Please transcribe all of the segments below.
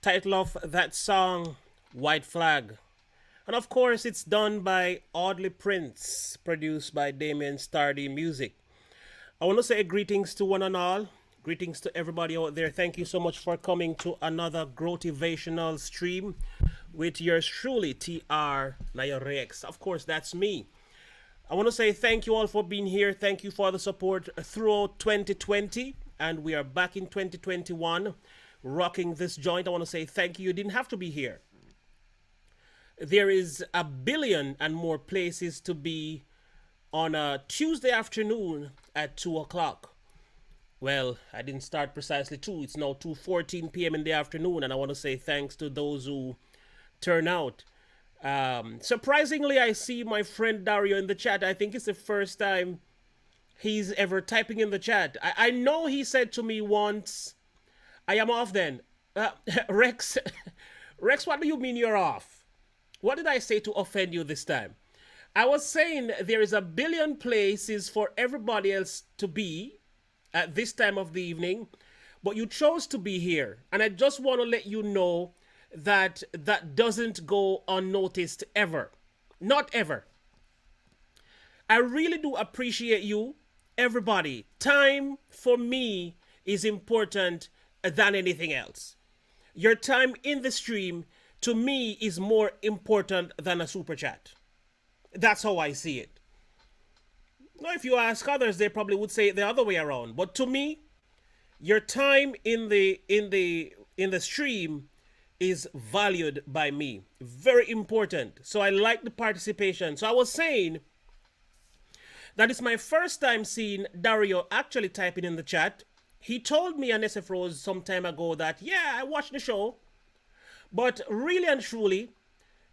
Title of that song, White Flag. And of course, it's done by Audley Prince, produced by Damien Stardy Music. I want to say greetings to one and all. Greetings to everybody out there. Thank you so much for coming to another Growtivational stream with yours truly, TR Nayorex. Of course, that's me. I want to say thank you all for being here. Thank you for the support throughout 2020. And we are back in 2021 rocking this joint. I want to say thank you. You didn't have to be here. There is a billion and more places to be on a Tuesday afternoon at 2 o'clock. Well, I didn't start precisely 2. It's now 2:14 p.m. in the afternoon, and I want to say thanks to those who turn out. Surprisingly, I see my friend Dario in the chat. I think it's the first time he's ever typing in the chat. I know he said to me once, I am off then. Rex, Rex, what do you mean you're off? What did I say to offend you this time? I was saying there is a billion places for everybody else to be at this time of the evening, but you chose to be here. And I just want to let you know that that doesn't go unnoticed ever. Not ever. I really do appreciate you, everybody. Time for me is important than anything else. Your time in the stream to me is more important than a super chat. That's how I see it. Now, if you ask others, they probably would say it the other way around. But to me, your time in the stream is valued by me. Very important. So I like the participation. So I was saying that it's my first time seeing Dario actually typing in the chat. He told me on SF Rose some time ago that, yeah, I watched the show. But really and truly,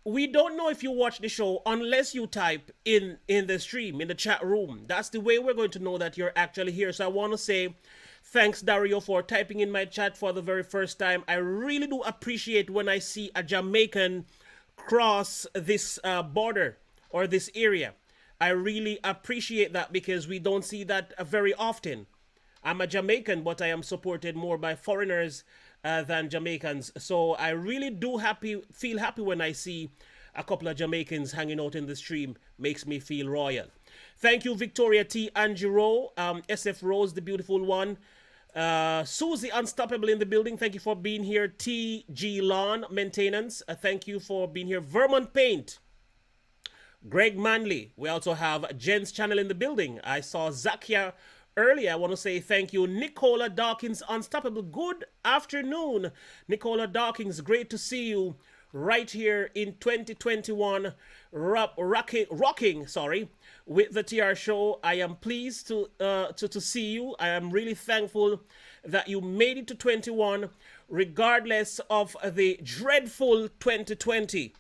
we don't know if you watch the show unless you type in the stream, in the chat room. That's the way we're going to know that you're actually here. So I want to say thanks, Dario, for typing in my chat for the very first time. I really do appreciate when I see a Jamaican cross this border or this area. I really appreciate that because we don't see that very often. I'm a Jamaican, but I am supported more by foreigners than Jamaicans. So I really do feel happy when I see a couple of Jamaicans hanging out in the stream. Makes me feel royal. Thank you, Victoria T. Angiro, SF Rose, the beautiful one. Susie Unstoppable in the building. Thank you for being here. TG Lawn Maintenance. Thank you for being here. Vermont Paint. Greg Manley. We also have Jen's channel in the building. I saw Zakia earlier. I want to say thank you. Nicola Dawkins, Unstoppable. Good afternoon, Nicola Dawkins. Great to see you right here in 2021, rocking, with the TR show. I am pleased to see you. I am really thankful that you made it to 21, regardless of the dreadful 2020.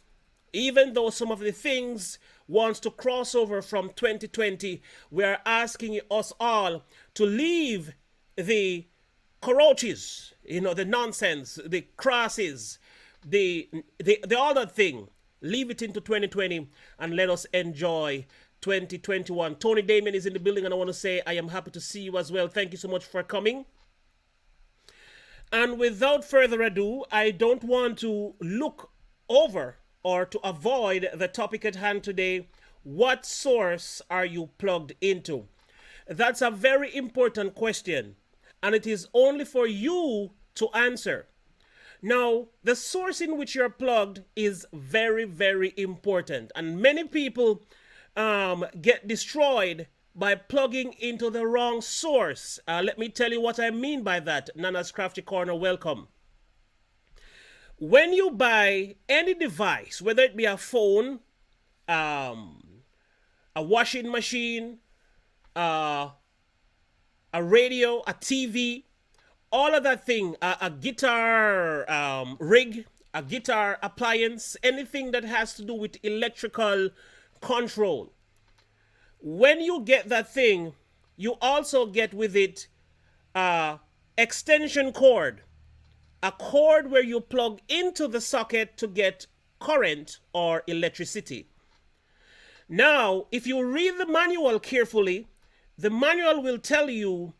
Even though some of the things wants to cross over from 2020, we are asking us all to leave the coroches, the nonsense, the crosses, the other thing. Leave it into 2020 and let us enjoy 2021. Tony Damon is in the building, and I want to say I am happy to see you as well. Thank you so much for coming. And without further ado, I don't want to look over or to avoid the topic at hand today. What source are you plugged into? That's a very important question, and it is only for you to answer. Now, the source in which you're plugged is very, very important, and many people get destroyed by plugging into the wrong source. Let me tell you what I mean by that. Nana's Crafty Corner, welcome. When you buy any device, whether it be a phone, a washing machine, a radio, a TV, all of that thing, a guitar rig, a guitar appliance, anything that has to do with electrical control. When you get that thing, you also get with it extension cord. A cord where you plug into the socket to get current or electricity. Now, if you read the manual carefully, the manual will tell you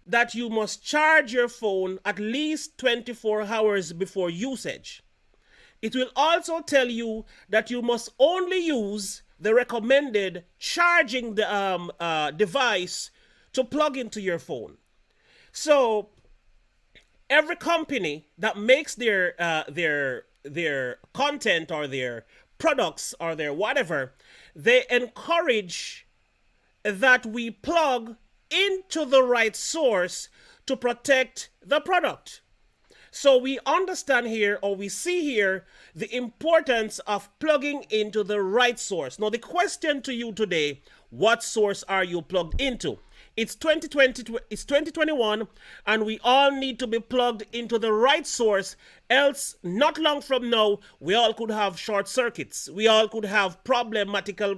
that you must charge your phone at least 24 hours before usage. It will also tell you that you must only use the recommended charging device to plug into your phone. So, every company that makes their content or their products or their whatever, they encourage that we plug into the right source to protect the product. So we understand here, or we see here, the importance of plugging into the right source. Now the question to you today, what source are you plugged into? It's 2020, it's 2021, and we all need to be plugged into the right source, else not long from now, we all could have short circuits. We all could have problematical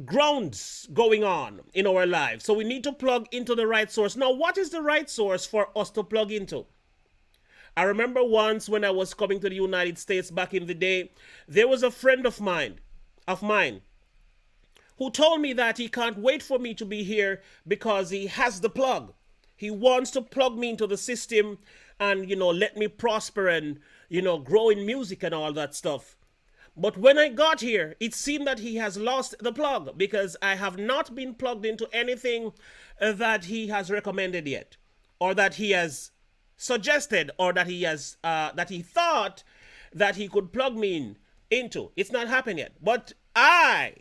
grounds going on in our lives. So we need to plug into the right source. Now, what is the right source for us to plug into? I remember once when I was coming to the United States back in the day, there was a friend of mine who told me that he can't wait for me to be here because he has the plug. He wants to plug me into the system and, let me prosper and, grow in music and all that stuff. But when I got here, it seemed that he has lost the plug because I have not been plugged into anything that he has recommended yet, or that he has suggested, or that he has that he thought that he could plug me into. It's not happened yet. But I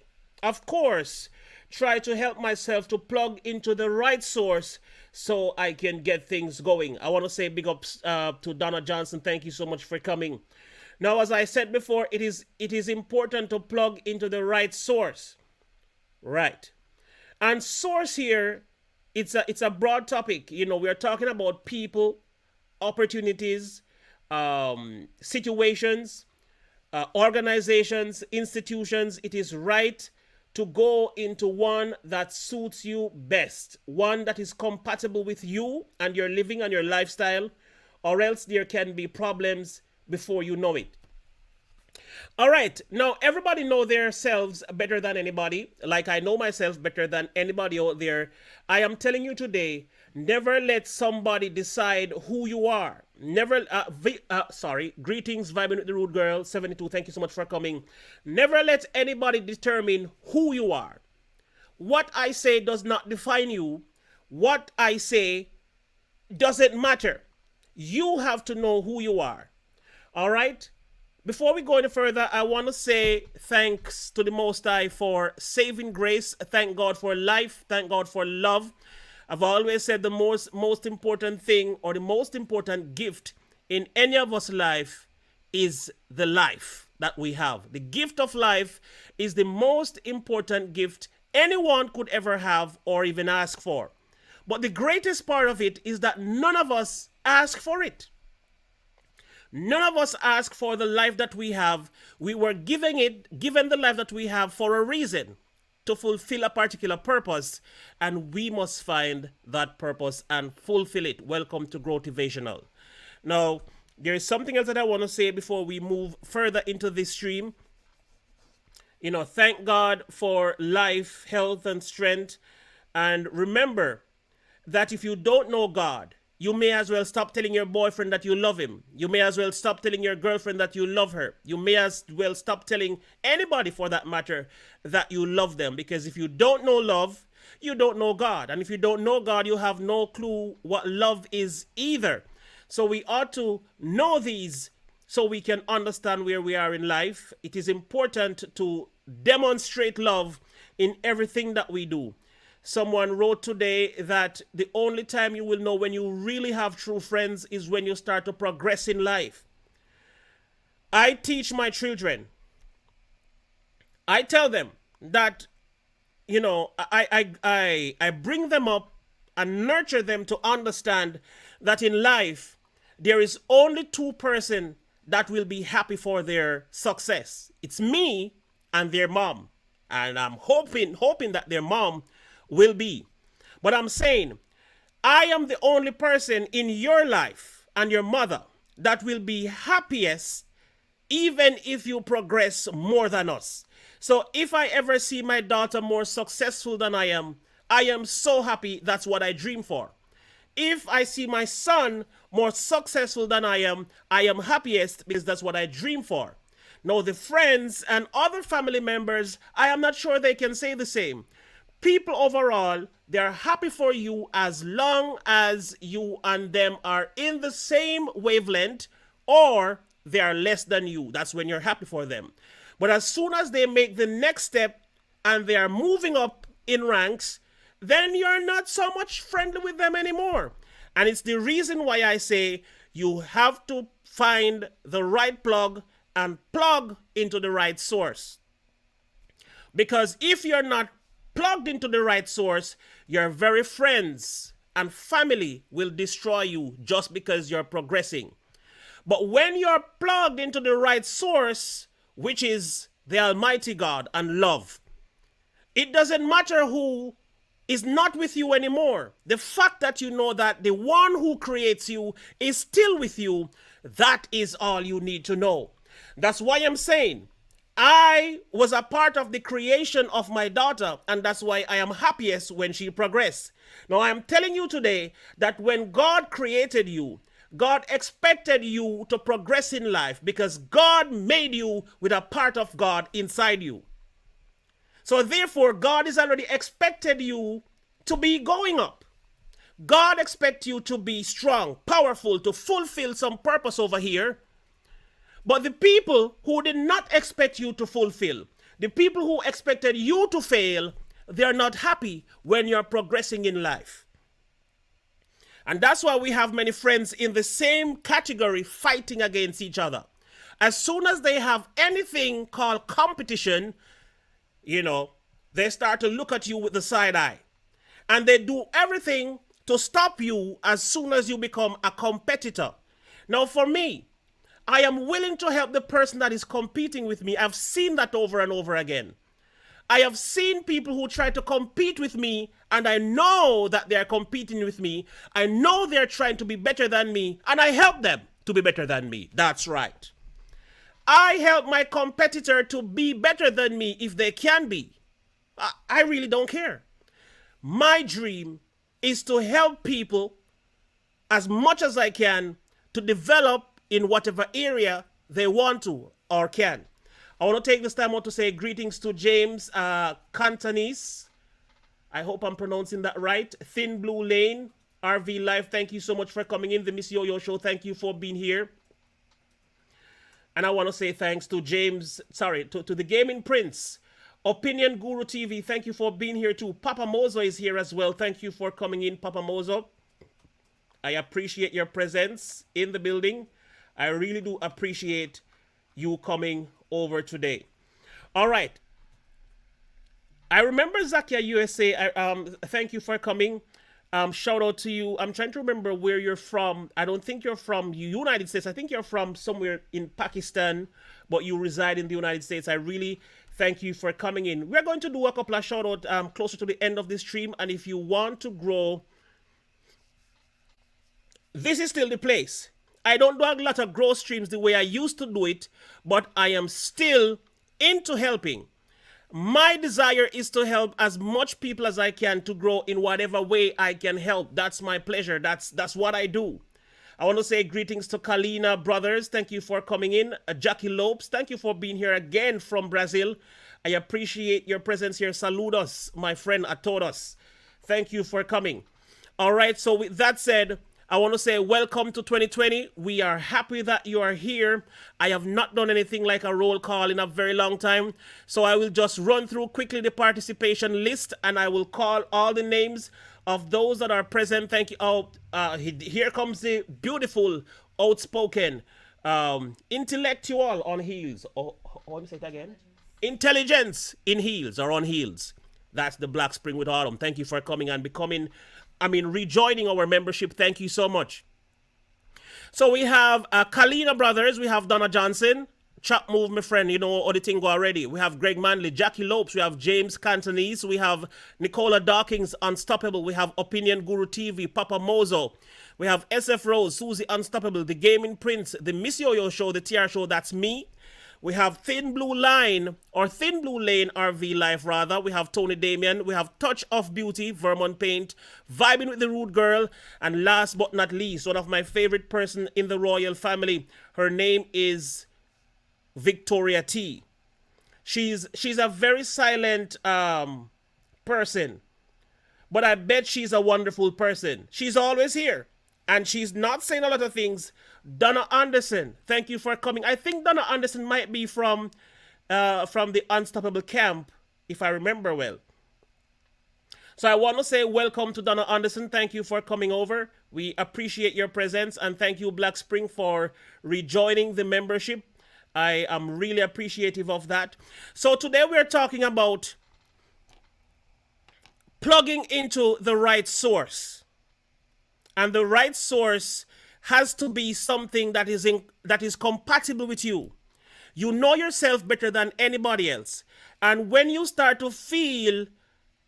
of course, try to help myself to plug into the right source so I can get things going. I want to say big ups to Donna Johnson. Thank you so much for coming. Now, as I said before, it is important to plug into the right source. Right. And source here, it's a broad topic. We're talking about people, opportunities, situations, organizations, institutions. It is right to go into one that suits you best, one that is compatible with you and your living and your lifestyle, or else there can be problems before you know it. All right, now everybody know themselves better than anybody. Like I know myself better than anybody out there. I am telling you today, never let somebody decide who you are. Never, greetings, vibing with the rude girl, 72, thank you so much for coming. Never let anybody determine who you are. What I say does not define you. What I say doesn't matter. You have to know who you are. All right? Before we go any further, I want to say thanks to the Most High for saving grace. Thank God for life. Thank God for love. I've always said the most important thing, or the most important gift in any of us life, is the life that we have. The gift of life is the most important gift anyone could ever have or even ask for. But the greatest part of it is that none of us ask for it. None of us ask for the life that we have. We were given the life that we have for a reason, to fulfill a particular purpose, and we must find that purpose and fulfill it. Welcome to Growtivational. Now, there is something else that I want to say before we move further into this stream. Thank God for life, health, and strength. And remember that if you don't know God, you may as well stop telling your boyfriend that you love him. You may as well stop telling your girlfriend that you love her. You may as well stop telling anybody, for that matter, that you love them. Because if you don't know love, you don't know God. And if you don't know God, you have no clue what love is either. So we ought to know these so we can understand where we are in life. It is important to demonstrate love in everything that we do. Someone wrote today that the only time you will know when you really have true friends is when you start to progress in life. I teach my children. I tell them that, I bring them up and nurture them to understand that in life, there is only two persons that will be happy for their success. It's me and their mom. And I'm hoping that their mom will be. But I'm saying, I am the only person in your life and your mother that will be happiest even if you progress more than us. So if I ever see my daughter more successful than I am so happy. That's what I dream for. If I see my son more successful than I am happiest because that's what I dream for. Now, the friends and other family members, I am not sure they can say the same. People overall, they're happy for you as long as you and them are in the same wavelength, or they are less than you. That's when you're happy for them. But as soon as they make the next step and they are moving up in ranks, then you're not so much friendly with them anymore. And it's the reason why I say you have to find the right plug and plug into the right source. Because if you're not plugged into the right source, your very friends and family will destroy you just because you're progressing. But when you're plugged into the right source, which is the Almighty God and love, it doesn't matter who is not with you anymore. The fact that you know that the one who creates you is still with you, that is all you need to know. That's why I'm saying, I was a part of the creation of my daughter, and that's why I am happiest when she progressed. Now, I am telling you today that when God created you, God expected you to progress in life because God made you with a part of God inside you. So therefore, God is already expected you to be going up. God expects you to be strong, powerful, to fulfill some purpose over here. But the people who did not expect you to fulfill, The people who expected you to fail, they're not happy when you're progressing in life. And that's why we have many friends in the same category fighting against each other. As soon as they have anything called competition, they start to look at you with the side eye. And they do everything to stop you as soon as you become a competitor. Now, for me, I am willing to help the person that is competing with me. I've seen that over and over again. I have seen people who try to compete with me, and I know that they're competing with me. I know they're trying to be better than me, and I help them to be better than me. That's right. I help my competitor to be better than me if they can be. I really don't care. My dream is to help people as much as I can to develop in whatever area they want to or can. I want to take this time out to say greetings to James Cantonese. I hope I'm pronouncing that right. Thin Blue Lane, RV Live, thank you so much for coming in. The Miss Yo-Yo Show, thank you for being here. And I want to say thanks to to the Gaming Prince. Opinion Guru TV, thank you for being here too. Papa Mozo is here as well. Thank you for coming in, Papa Mozo. I appreciate your presence in the building. I really do appreciate you coming over today. All right. I remember Zakia USA. Thank you for coming. Shout out to you. I'm trying to remember where you're from. I don't think you're from the United States. I think you're from somewhere in Pakistan, but you reside in the United States. I really thank you for coming in. We're going to do a couple of shout out closer to the end of this stream. And if you want to grow, this is still the place. I don't do a lot of growth streams the way I used to do it, but I am still into helping. My desire is to help as much people as I can to grow in whatever way I can help. That's my pleasure. That's what I do. I want to say greetings to Kalina Brothers. Thank you for coming in. Jackie Lopes, thank you for being here again from Brazil. I appreciate your presence here. Saludos, my friend, a todos. Thank you for coming. All right, so with that said, I want to say welcome to 2020. We are happy that you are here. I have not done anything like a roll call in a very long time. So I will just run through quickly the participation list and I will call all the names of those that are present. Thank you. Here comes the beautiful, outspoken, intellectual on heels. Let me say it again. Intelligence in heels or on heels. That's the Black Spring with Autumn. Thank you for coming and rejoining our membership. Thank you so much. So we have Kalina Brothers. We have Donna Johnson. Chop Move, my friend. You know all the thing go already. We have Greg Manley, Jackie Lopes. We have James Cantonese. We have Nicola Dawkins, Unstoppable. We have Opinion Guru TV, Papa Mozo. We have SF Rose, Susie Unstoppable, The Gaming Prince, The Miss Yo-Yo Show, The TR Show. That's me. We have Thin Blue Line, or Thin Blue Lane RV Life, rather. We have Tony Damien. We have Touch of Beauty, Vermont Paint, Vibing with the Rude Girl. And last but not least, one of my favorite person in the royal family. Her name is Victoria T. She's a very silent person. But I bet she's a wonderful person. She's always here. And she's not saying a lot of things. Donna Anderson, thank you for coming. I think Donna Anderson might be from the Unstoppable camp, if I remember well. So I want to say welcome to Donna Anderson. Thank you for coming over. We appreciate your presence. And thank you, Black Spring, for rejoining the membership. I am really appreciative of that. So today we're talking about plugging into the right source. And the right source has to be something that is compatible with you. You know yourself better than anybody else. And when you start to feel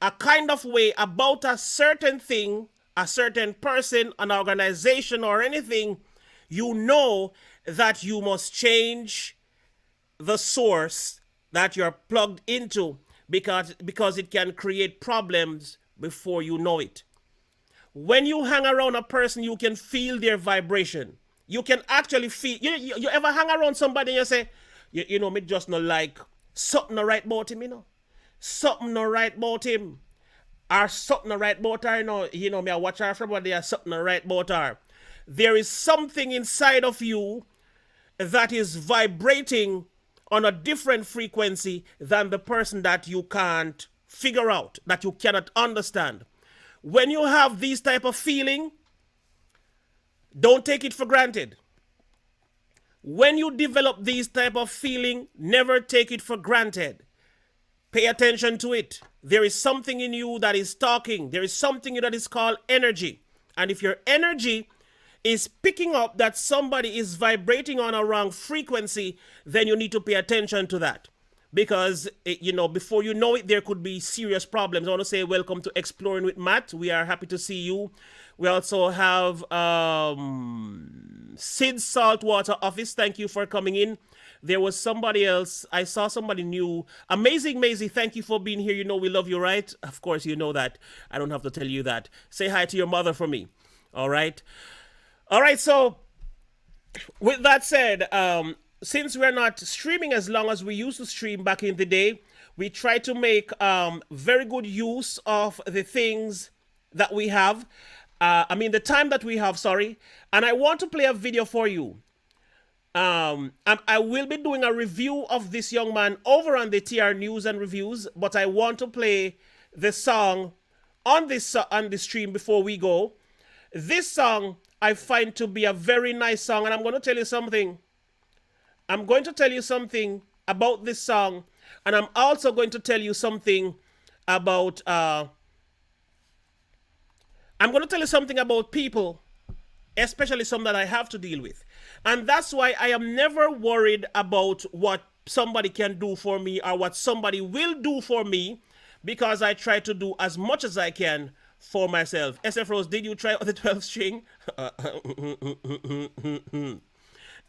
a kind of way about a certain thing, a certain person, an organization, or anything, you know that you must change the source that you're plugged into because it can create problems before you know it. When you hang around a person, you can feel their vibration. You can actually feel. You ever hang around somebody and you say, you know, me just not like something not right about him, you know. Something not right about him. Or something not right about her, you know, me I watch her from what there's something not right about her. There is something inside of you that is vibrating on a different frequency than the person that you can't figure out, that you cannot understand. When you have these type of feeling, don't take it for granted. When you develop these type of feeling, never take it for granted. Pay attention to it. There is something in you that is talking. There is something that is called energy. And if your energy is picking up that somebody is vibrating on a wrong frequency, then you need to pay attention to that. Because, before you know it, there could be serious problems. I want to say welcome to Exploring with Matt. We are happy to see you. We also have Sid Saltwater Office. Thank you for coming in. There was somebody else. I saw somebody new. Amazing Maisie, thank you for being here. You know we love you, right? Of course you know that. I don't have to tell you that. Say hi to your mother for me. All right? All right, so with that said, since we're not streaming as long as we used to stream back in the day, we try to make very good use of the things that we have. The time that we have, sorry. And I want to play a video for you. I will be doing a review of this young man over on the TR News and Reviews, but I want to play the song on the stream before we go. This song I find to be a very nice song, and I'm going to tell you something. I'm going to tell you something about this song, and I'm also going to tell you something about people, especially some that I have to deal with. And that's why I am never worried about what somebody can do for me or what somebody will do for me, because I try to do as much as I can for myself. SF Rose, did you try the 12 string?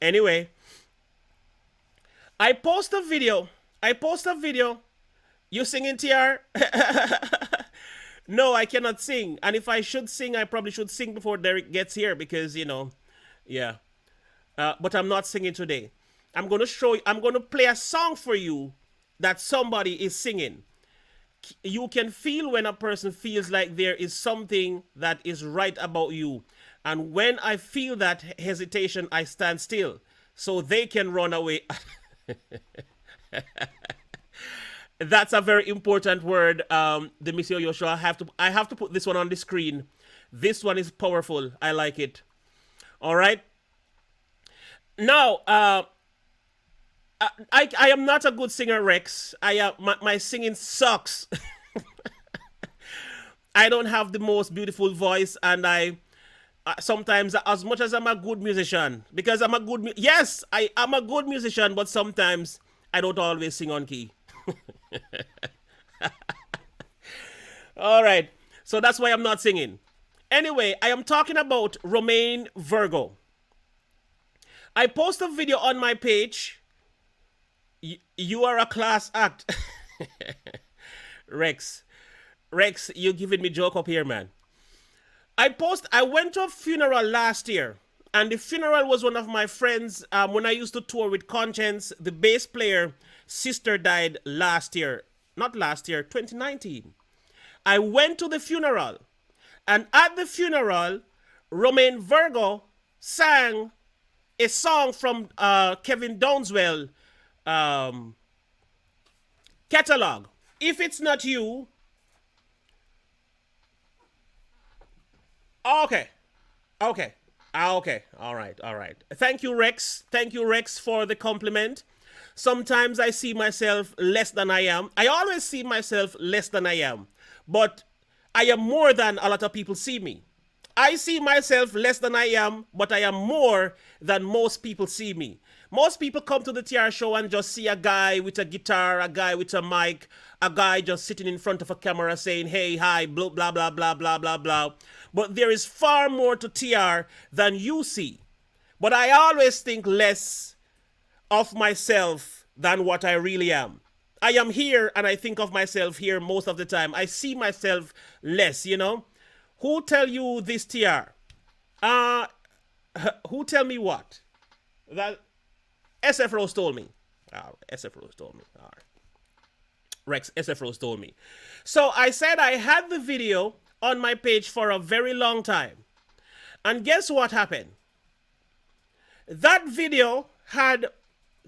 Anyway, I post a video. You singing, TR? No, I cannot sing. And if I should sing, I probably should sing before Derek gets here because, yeah. But I'm not singing today. I'm going to play a song for you that somebody is singing. You can feel when a person feels like there is something that is right about you. And when I feel that hesitation, I stand still so they can run away. That's a very important word, the Monsieur Yoshua. I have to put this one on the screen. This one is powerful. I like it. All right. Now, I am not a good singer, Rex. My singing sucks. I don't have the most beautiful voice, and I sometimes, as much as I'm a good musician, because I'm a good yes, I am a good musician, but sometimes I don't always sing on key. All right, so that's why I'm not singing. Anyway, I am talking about Romain Virgo. I post a video on my page. You are a class act. Rex, you giving me joke up here, man. I went to a funeral last year, and the funeral was one of my friends. When I used to tour with Conscience, the bass player, sister died last year. Not last year, 2019. I went to the funeral, and at the funeral, Romain Virgo sang a song from Kevin Downswell catalog. If It's Not You. Okay. All right. Thank you, Rex, for the compliment. Sometimes I see myself less than I am. I always see myself less than I am, but I am more than a lot of people see me. I see myself less than I am, but I am more than most people see me. Most people come to the TR show and just see a guy with a guitar, a guy with a mic, a guy just sitting in front of a camera saying, hey, hi, blah, blah, blah, blah, blah, blah, blah. But there is far more to TR than you see. But I always think less of myself than what I really am. I am here and I think of myself here most of the time. I see myself less, Who tell you this, TR? Who tell me what? That SF Rose told me. SF Rose told me. All right. Rex, SF Rose told me. So I said I had the video on my page for a very long time. And guess what happened? That video had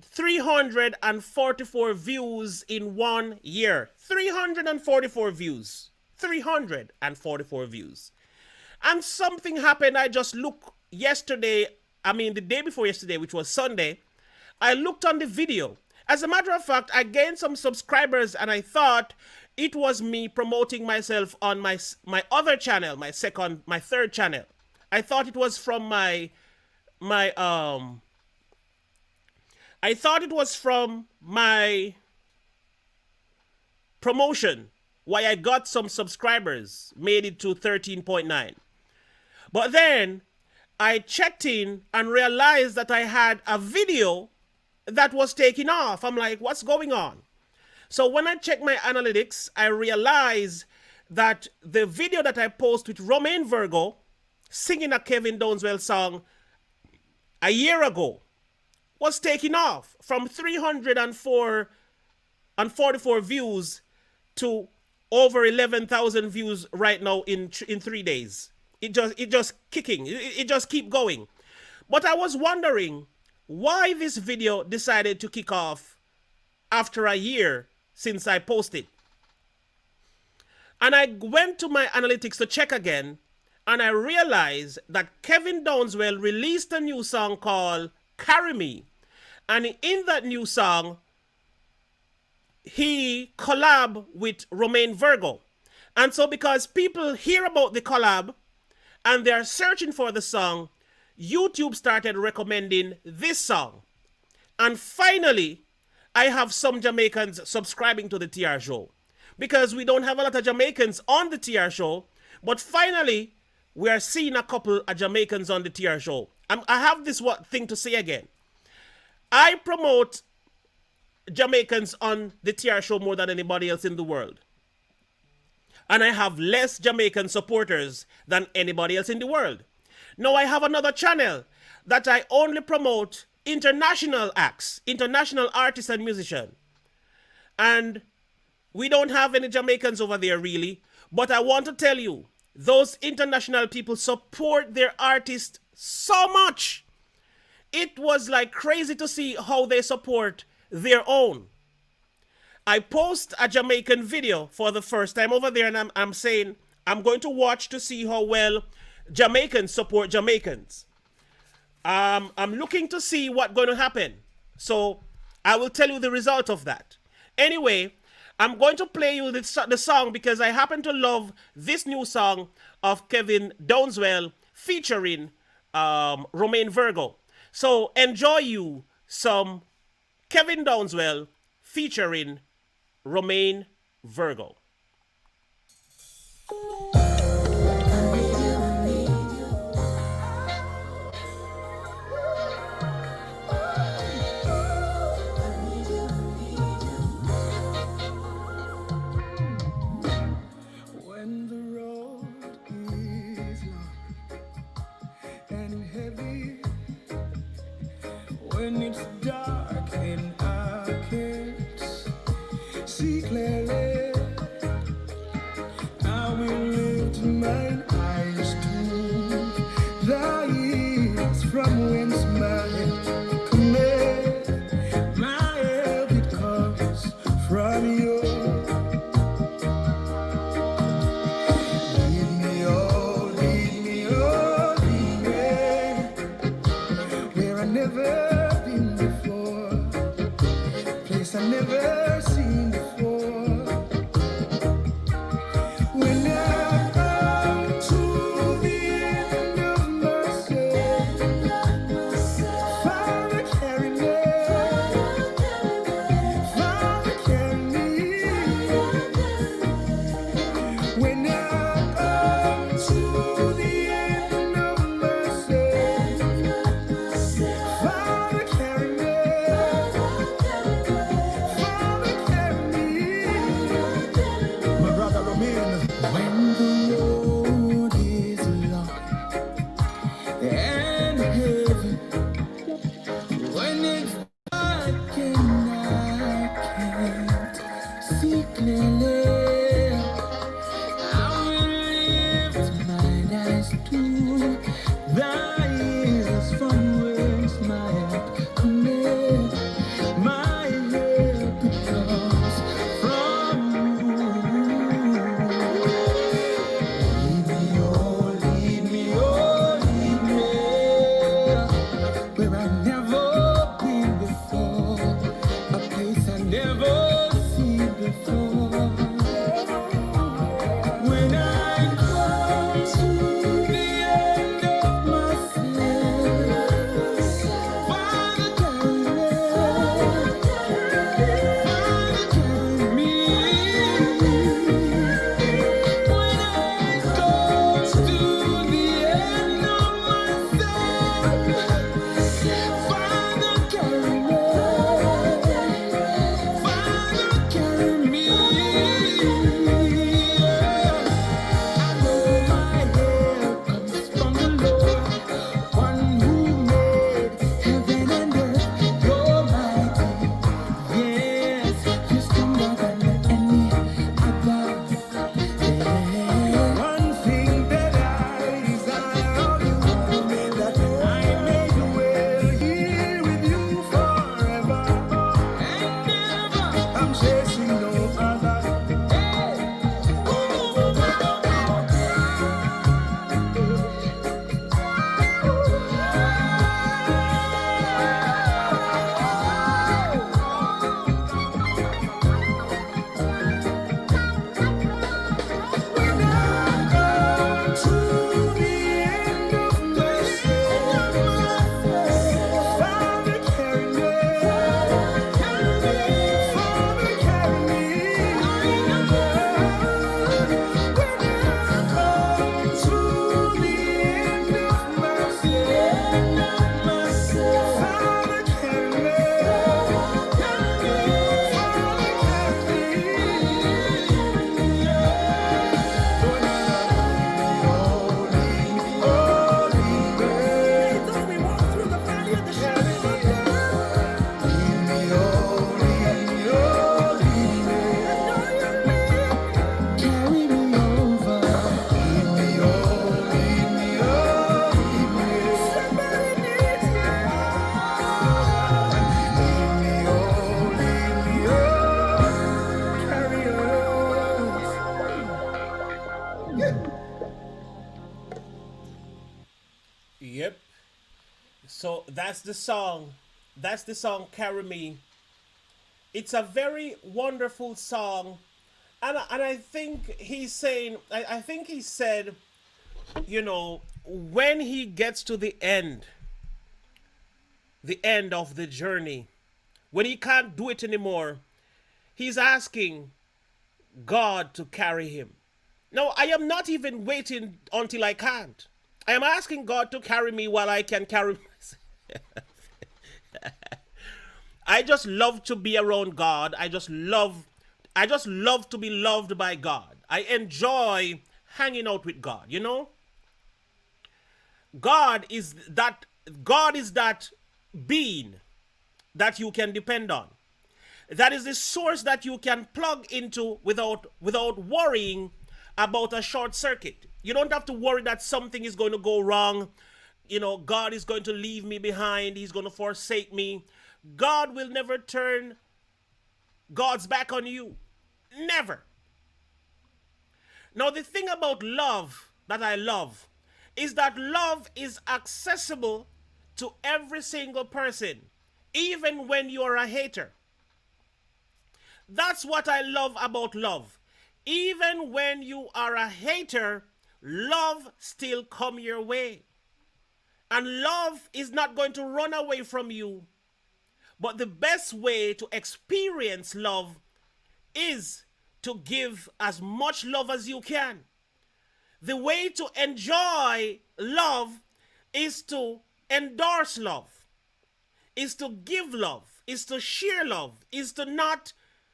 344 views in 1 year. 344 views. 344 views. And something happened. I just looked yesterday, I mean, the day before yesterday, which was Sunday. I looked on the video. As a matter of fact, I gained some subscribers and I thought it was me promoting myself on my other channel, my third channel. I thought it was from my I thought it was from my promotion why I got some subscribers, made it to 13.9. But then I checked in and realized that I had a video that was taken off. I'm like, what's going on? So when I checked my analytics, I realized that the video that I posted with Romain Virgo singing a Kevin Downswell song a year ago was taken off from 344 views to over 11,000 views right now in 3 days. It just kicking. It just keep going. But I was wondering why this video decided to kick off after a year since I posted. And I went to my analytics to check again, and I realized that Kevin Downswell released a new song called Carry Me. And in that new song, he collab with Romain Virgo. And so because people hear about the collab and they're searching for the song, YouTube started recommending this song. And finally, I have some Jamaicans subscribing to the TR show. Because we don't have a lot of Jamaicans on the TR show, but finally, we are seeing a couple of Jamaicans on the TR show. I have this thing to say again. I promote Jamaicans on the TR show more than anybody else in the world. And I have less Jamaican supporters than anybody else in the world. Now I have another channel that I only promote international acts, international artists and musicians. And we don't have any Jamaicans over there really. But I want to tell you, those international people support their artists so much. It was like crazy to see how they support their own. I post a Jamaican video for the first time over there, and I'm saying I'm going to watch to see how well Jamaicans support Jamaicans. I'm looking to see what's going to happen. So I will tell you the result of that. Anyway, I'm going to play you the song because I happen to love this new song of Kevin Downswell featuring Romain Virgo. So enjoy you some Kevin Downswell featuring Romain Virgo. When the road is long and heavy, when it's dark and I can't see clearly, I will lift my eyes to the hills from whence my help cometh. My help it comes from you. Lead me, oh, lead me, oh, lead me where I never been before, place I never seen before. So that's the song. That's the song Carry Me. It's a very wonderful song. And I think he's saying, I think he said, when he gets to the end of the journey, when he can't do it anymore, he's asking God to carry him. No, I am not even waiting until I can't. I am asking God to carry me while I can carry myself. I just love to be around God. I just love to be loved by God. I enjoy hanging out with God, God is that God is that being that you can depend on. That is the source that you can plug into without worrying about a short circuit. You don't have to worry that something is going to go wrong. God is going to leave me behind. He's going to forsake me. God will never turn God's back on you. Never. Now, the thing about love that I love is that love is accessible to every single person, even when you're a hater. That's what I love about love. Even when you are a hater, love still come your way. And love is not going to run away from you. But the best way to experience love is to give as much love as you can. The way to enjoy love is to endorse love, is to give love, is to share love, is to not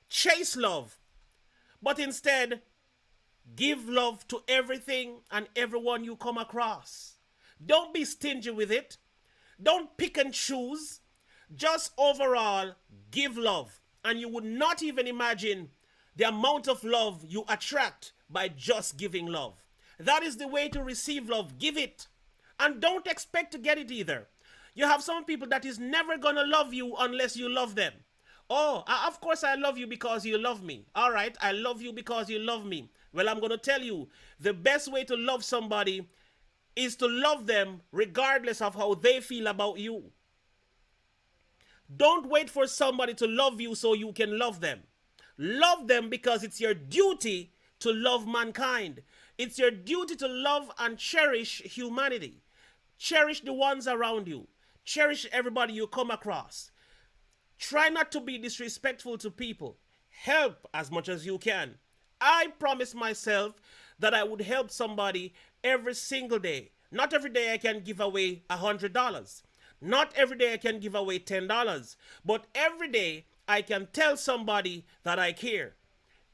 chase love, but instead give love to everything and everyone you come across. Don't be stingy with it. Don't pick and choose. Just overall give love. And you would not even imagine the amount of love you attract by just giving love. That is the way to receive love. Give it. And don't expect to get it either. You have some people that is never going to love you unless you love them. Oh, of course I love you because you love me. All right, I love you because you love me. Well, I'm going to tell you, the best way to love somebody is to love them regardless of how they feel about you. Don't wait for somebody to love you so you can love them. Love them because it's your duty to love mankind. It's your duty to love and cherish humanity. Cherish the ones around you. Cherish everybody you come across. Try not to be disrespectful to people. Help as much as you can. I promised myself that I would help somebody every single day. Not every day I can give away $100. Not every day I can give away $10. But every day I can tell somebody that I care.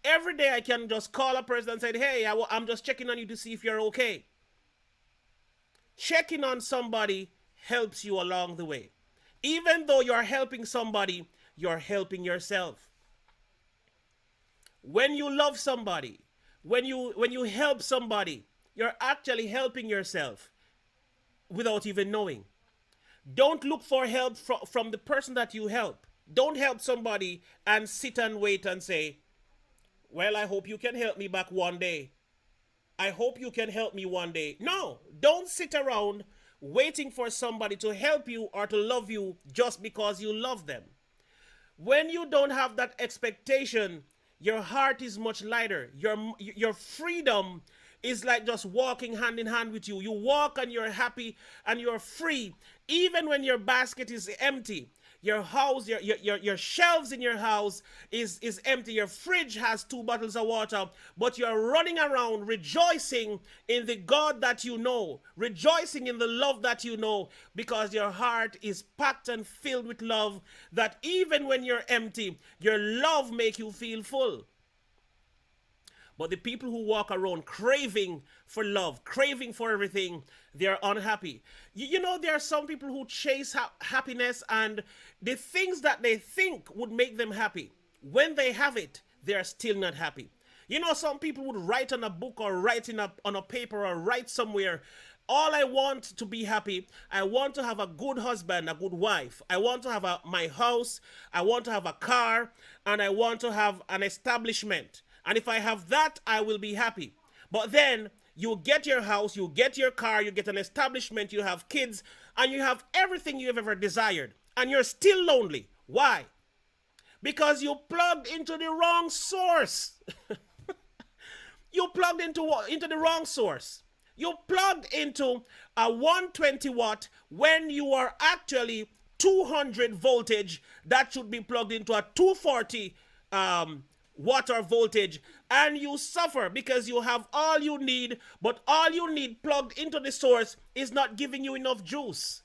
Every day I can just call a person and say, hey, I'm just checking on you to see if you're okay. Checking on somebody helps you along the way. Even though you're helping somebody, you're helping yourself. When you love somebody, when you help somebody, you're actually helping yourself without even knowing. Don't look for help from the person that you help. Don't help somebody and sit and wait and say, well, I hope you can help me back one day. I hope you can help me one day. No, don't sit around waiting for somebody to help you or to love you just because you love them. When you don't have that expectation, your heart is much lighter. Your freedom is like just walking hand in hand with you. You walk and you're happy and you're free. Even when your basket is empty, your house, your shelves in your house is empty. Your fridge has 2 bottles of water, but you're running around rejoicing in the God that you know, rejoicing in the love that you know, because your heart is packed and filled with love, that even when you're empty, your love makes you feel full. But the people who walk around craving for love, craving for everything, they're unhappy. There are some people who chase happiness, and the things that they think would make them happy, when they have it, they're still not happy. Some people would write on a book or write on a paper or write somewhere, all I want to be happy, I want to have a good husband, a good wife. I want to have my house, I want to have a car, and I want to have an establishment. And if I have that, I will be happy. But then You get your house, you get your car, you get an establishment, you have kids, and you have everything you've ever desired. And you're still lonely. Why? Because you plugged into the wrong source. You plugged into the wrong source. You plugged into a 120 watt when you are actually 200 voltage that should be plugged into a 240 watt voltage, and you suffer because you have all you need, but all you need plugged into the source is not giving you enough juice.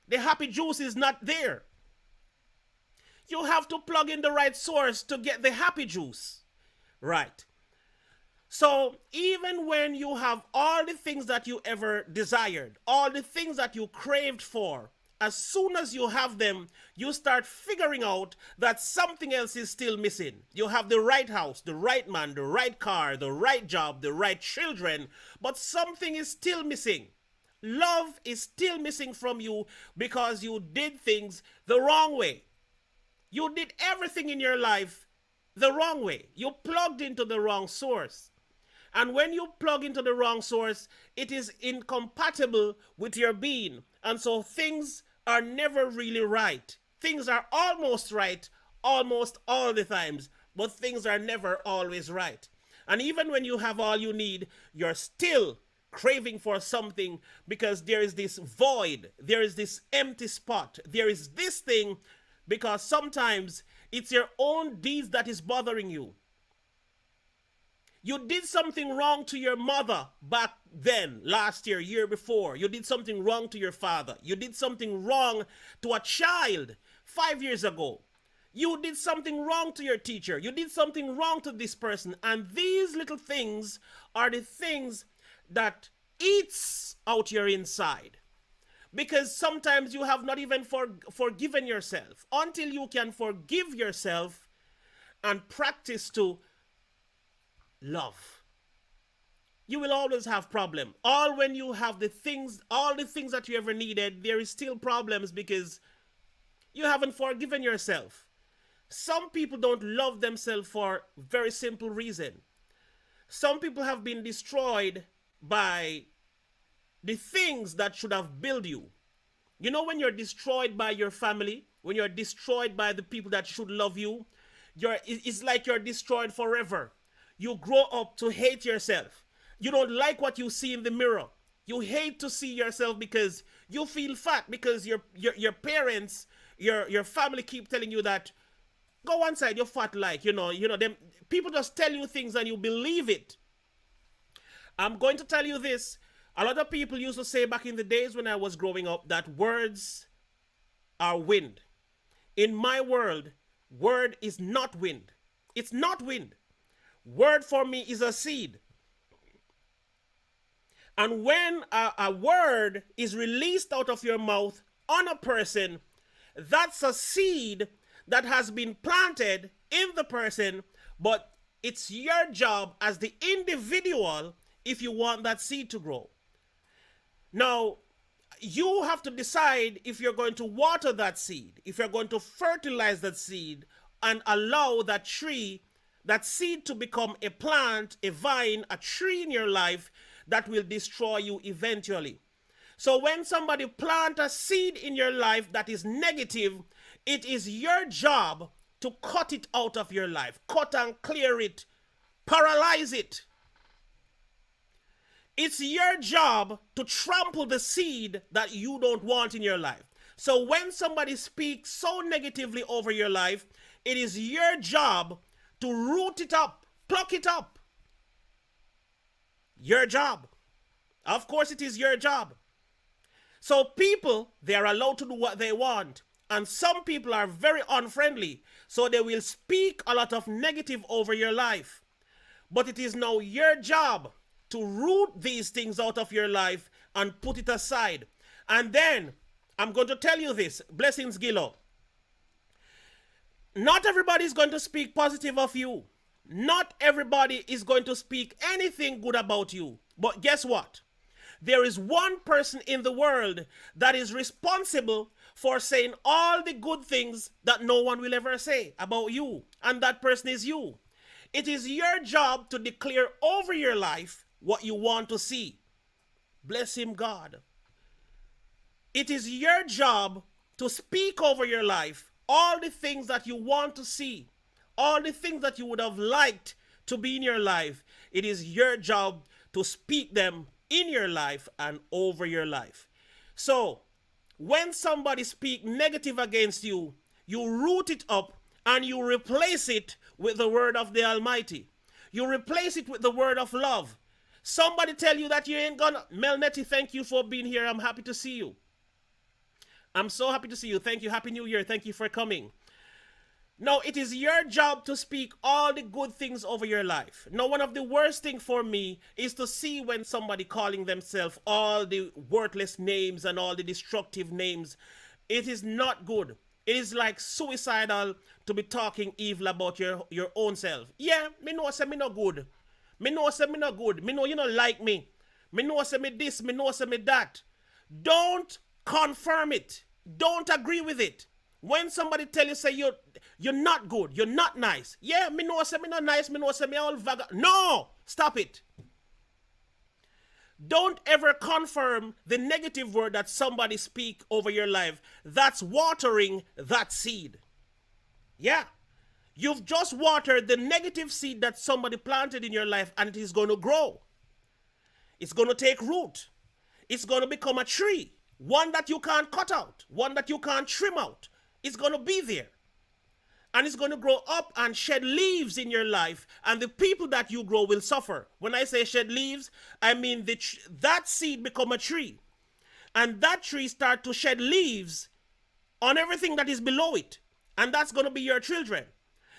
The happy juice is not there. You have to plug in the right source to get the happy juice. Right. So even when you have all the things that you ever desired, all the things that you craved for, as soon as you have them, you start figuring out that something else is still missing. You have the right house, the right man, the right car, the right job, the right children, but something is still missing. Love is still missing from you because you did things the wrong way. You did everything in your life the wrong way. You plugged into the wrong source. And when you plug into the wrong source, it is incompatible with your being. And so things are never really right. Things are almost right almost all the times, but things are never always right. And even when you have all you need, you're still craving for something because there is this void, there is this empty spot, there is this thing, because sometimes it's your own deeds that is bothering you. You did something wrong to your mother back then, last year, year before. You did something wrong to your father. You did something wrong to a child 5 years ago. You did something wrong to your teacher. You did something wrong to this person. And these little things are the things that eats out your inside. Because sometimes you have not even forgiven yourself. Until you can forgive yourself and practice to love, you will always have problem. All when you have all the things that you ever needed, there is still problems because you haven't forgiven yourself. Some people don't love themselves for very simple reason. Some people have been destroyed by the things that should have built you. You know, when you're destroyed by your family, when you're destroyed by the people that should love you, it's like you're destroyed forever. You grow up to hate yourself. You don't like what you see in the mirror. You hate to see yourself because you feel fat, because your parents, your family keep telling you that, go one side, you're fat, like, them people just tell you things and you believe it. I'm going to tell you this. A lot of people used to say back in the days when I was growing up that words are wind. In my world, word is not wind. It's not wind. Word for me is a seed. And when a word is released out of your mouth on a person, that's a seed that has been planted in the person, but it's your job as the individual if you want that seed to grow. Now, you have to decide if you're going to water that seed, if you're going to fertilize that seed and allow that seed to become a plant, a vine, a tree in your life that will destroy you eventually. So when somebody plant a seed in your life that is negative, it is your job to cut it out of your life. Cut and clear it. Paralyze it. It's your job to trample the seed that you don't want in your life. So when somebody speaks so negatively over your life, it is your job to root it up, pluck it up. Your job. Of course, it is your job. So people, they are allowed to do what they want. And some people are very unfriendly. So they will speak a lot of negative over your life. But it is now your job to root these things out of your life and put it aside. And then, I'm going to tell you this, blessings Gilo. Not everybody is going to speak positive of you. Not everybody is going to speak anything good about you. But guess what? There is one person in the world that is responsible for saying all the good things that no one will ever say about you. And that person is you. It is your job to declare over your life what you want to see. Bless him, God. It is your job to speak over your life all the things that you want to see, all the things that you would have liked to be in your life. It is your job to speak them in your life and over your life. So, when somebody speak negative against you, you root it up and you replace it with the word of the Almighty. You replace it with the word of love. Somebody tell you that you ain't gonna. Mel Nettie, thank you for being here. I'm happy to see you. I'm so happy to see you. Thank you. Happy New Year. Thank you for coming. Now, it is your job to speak all the good things over your life. Now, one of the worst things for me is to see when somebody calling themselves all the worthless names and all the destructive names. It is not good. It is like suicidal to be talking evil about your own self. Yeah, me know say me no good. Me know say me no good. Me know you don't like me. Me know say me this. Me know say me that. Don't confirm it. Don't agree with it. When somebody tell you say you're not good, you're not nice. Yeah, me know say me not nice, me know say me all vaga. No! Stop it. Don't ever confirm the negative word that somebody speak over your life. That's watering that seed. Yeah. You've just watered the negative seed that somebody planted in your life and it is going to grow. It's going to take root. It's going to become a tree. One that you can't cut out. One that you can't trim out. It's going to be there. And it's going to grow up and shed leaves in your life. And the people that you grow will suffer. When I say shed leaves, I mean that seed become a tree. And that tree start to shed leaves on everything that is below it. And that's going to be your children.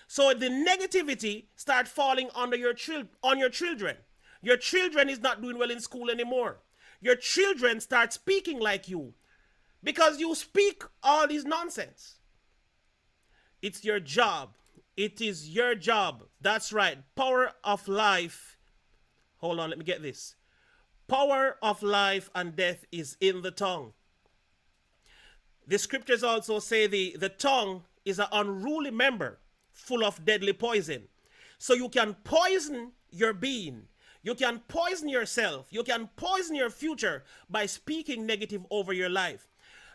So the negativity start falling under on your children. Your children is not doing well in school anymore. Your children start speaking like you because you speak all this nonsense. It's your job. It is your job. That's right. Power of life. Hold on, let me get this. Power of life and death is in the tongue. The scriptures also say the tongue is an unruly member full of deadly poison. So you can poison your being. You can poison yourself. You can poison your future by speaking negative over your life.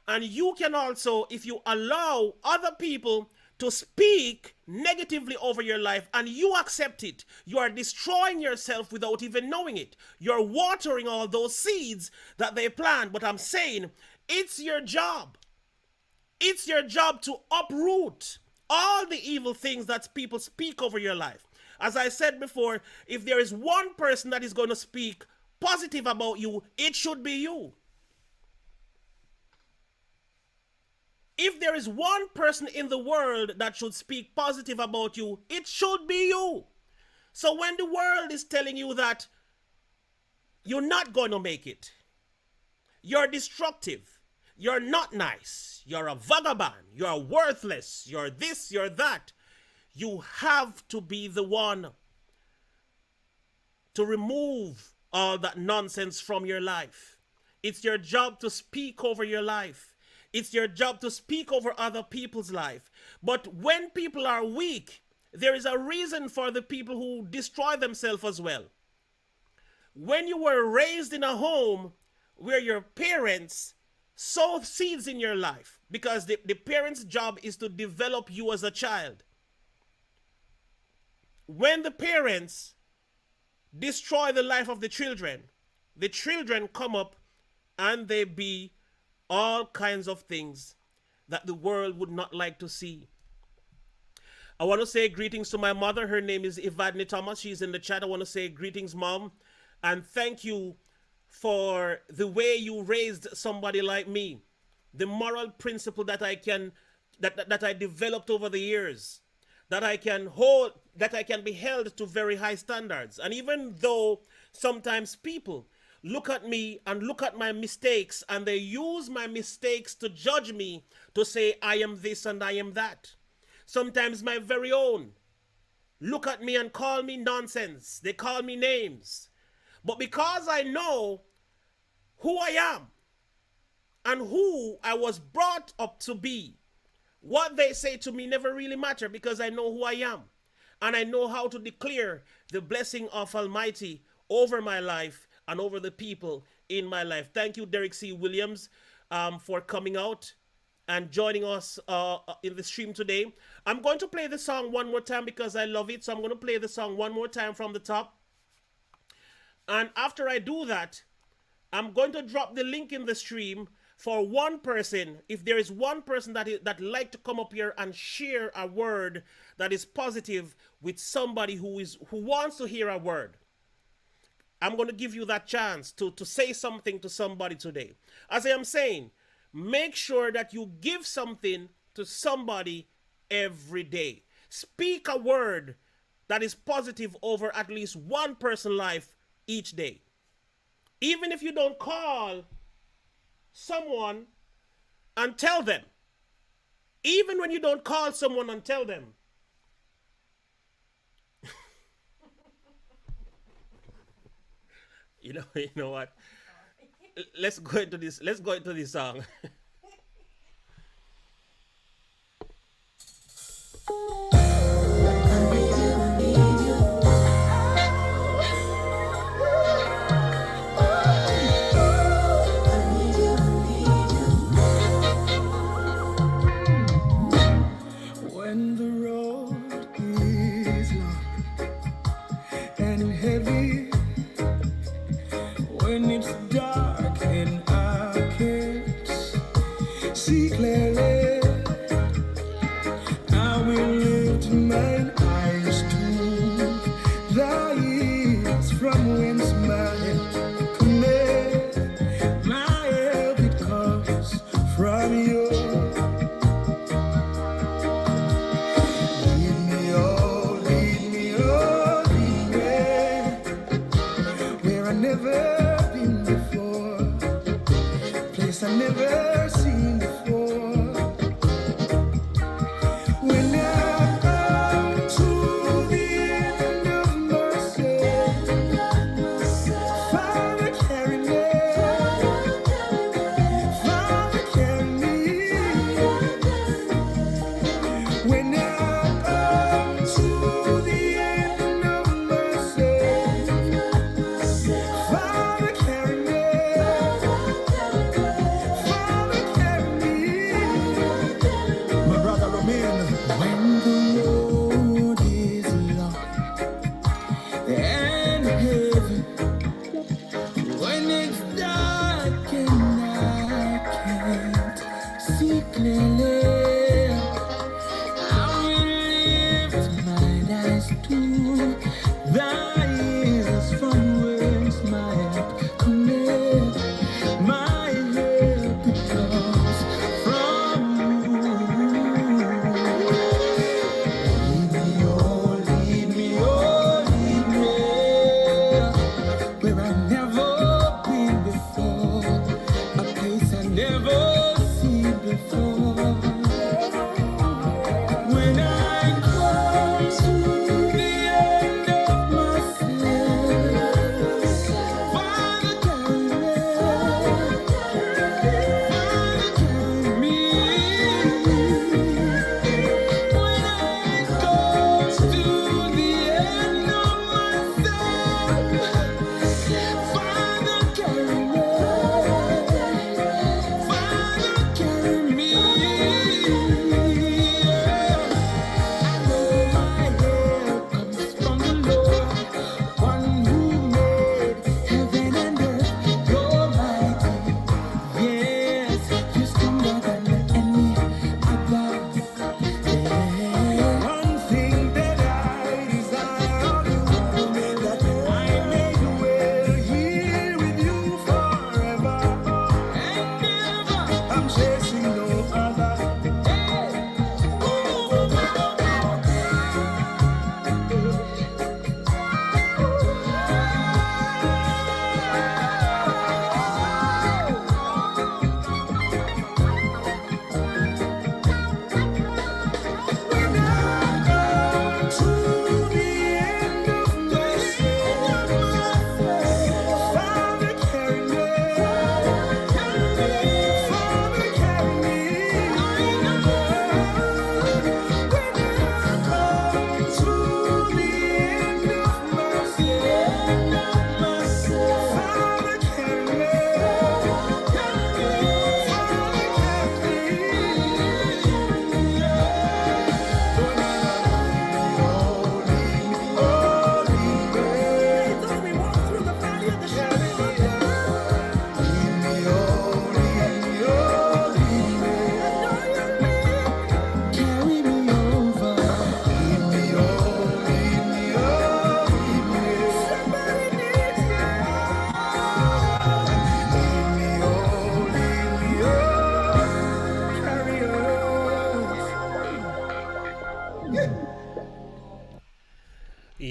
And you can also, if you allow other people to speak negatively over your life and you accept it, you are destroying yourself without even knowing it. You're watering all those seeds that they plant. But I'm saying it's your job. It's your job to uproot all the evil things that people speak over your life. As I said before, if there is one person that is going to speak positive about you, it should be you. If there is one person in the world that should speak positive about you, it should be you. So when the world is telling you that you're not going to make it, you're destructive, you're not nice, you're a vagabond, you're worthless, you're this, you're that, you have to be the one to remove all that nonsense from your life. It's your job to speak over your life. It's your job to speak over other people's life. But when people are weak, there is a reason for the people who destroy themselves as well. When you were raised in a home where your parents sow seeds in your life, because the parents' job is to develop you as a child. When the parents destroy the life of the children come up and they be all kinds of things that the world would not like to see. I want to say greetings to my mother. Her name is Evadne Thomas. She's in the chat. I want to say greetings, Mom. And thank you for the way you raised somebody like me. The moral principle that I developed over the years. That I can be held to very high standards. And even though sometimes people look at me and look at my mistakes and they use my mistakes to judge me, to say I am this and I am that. Sometimes my very own look at me and call me nonsense. They call me names. But because I know who I am and who I was brought up to be, what they say to me never really matter because I know who I am. And I know how to declare the blessing of Almighty over my life and over the people in my life. Thank you, Derek C. Williams, for coming out and joining us in the stream today. I'm going to play the song one more time because I love it. So I'm going to play the song one more time from the top. And after I do that, I'm going to drop the link in the stream for one person. If there is one person that like to come up here and share a word that is positive with somebody who wants to hear a word, I'm going to give you that chance to say something to somebody today. As I am saying, make sure that you give something to somebody every day. Speak a word that is positive over at least one person's life each day. Even if you don't call someone and tell them, even when you don't call someone and tell them, you know what? Let's go into this. Let's go into this song. When the road is long and heavy, when it's dark and I can't see clearly, I will lift mine eyes to the hills from whence my help cometh. My help it comes from you. Lead me, oh, lead me, oh, lead me where I never been before, place I never seen before. When I come to the end of myself, Father, carry me. Father, carry me. When I come to the end of myself, Father, carry me. Father, carry me. My brother Romain. When the road is long and heavy, when it's dark and I can't see clearly, I will lift my eyes to the hills from whence my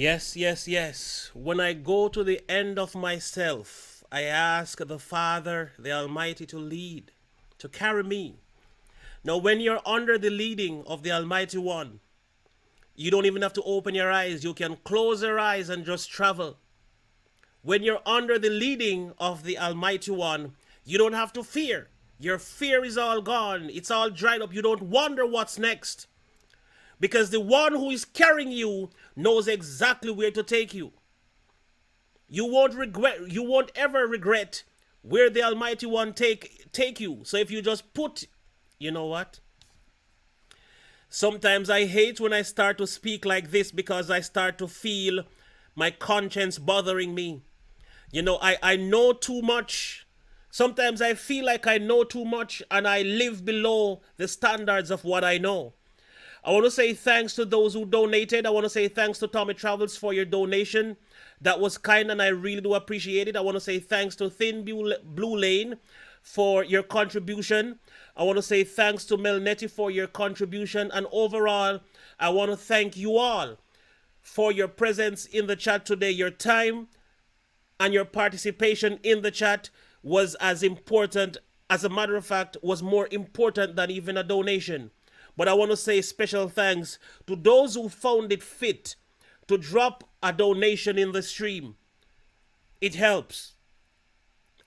Yes, yes, yes. When I go to the end of myself, I ask the Father, the Almighty, to lead, to carry me. Now, when you're under the leading of the Almighty One, you don't even have to open your eyes. You can close your eyes and just travel. When you're under the leading of the Almighty One, you don't have to fear. Your fear is all gone. It's all dried up. You don't wonder what's next. Because the one who is carrying you knows exactly where to take you. You won't ever regret where the Almighty One take you. So if you just put, you know what? Sometimes I hate when I start to speak like this because I start to feel my conscience bothering me. I know too much. Sometimes I feel like I know too much and I live below the standards of what I know. I want to say thanks to those who donated. I want to say thanks to Tommy Travels for your donation. That was kind and I really do appreciate it. I want to say thanks to Thin Blue Lane for your contribution. I want to say thanks to Melnetti for your contribution. And overall, I want to thank you all for your presence in the chat today. Your time and your participation in the chat was as important, as a matter of fact, was more important than even a donation. But I want to say special thanks to those who found it fit to drop a donation in the stream. It helps.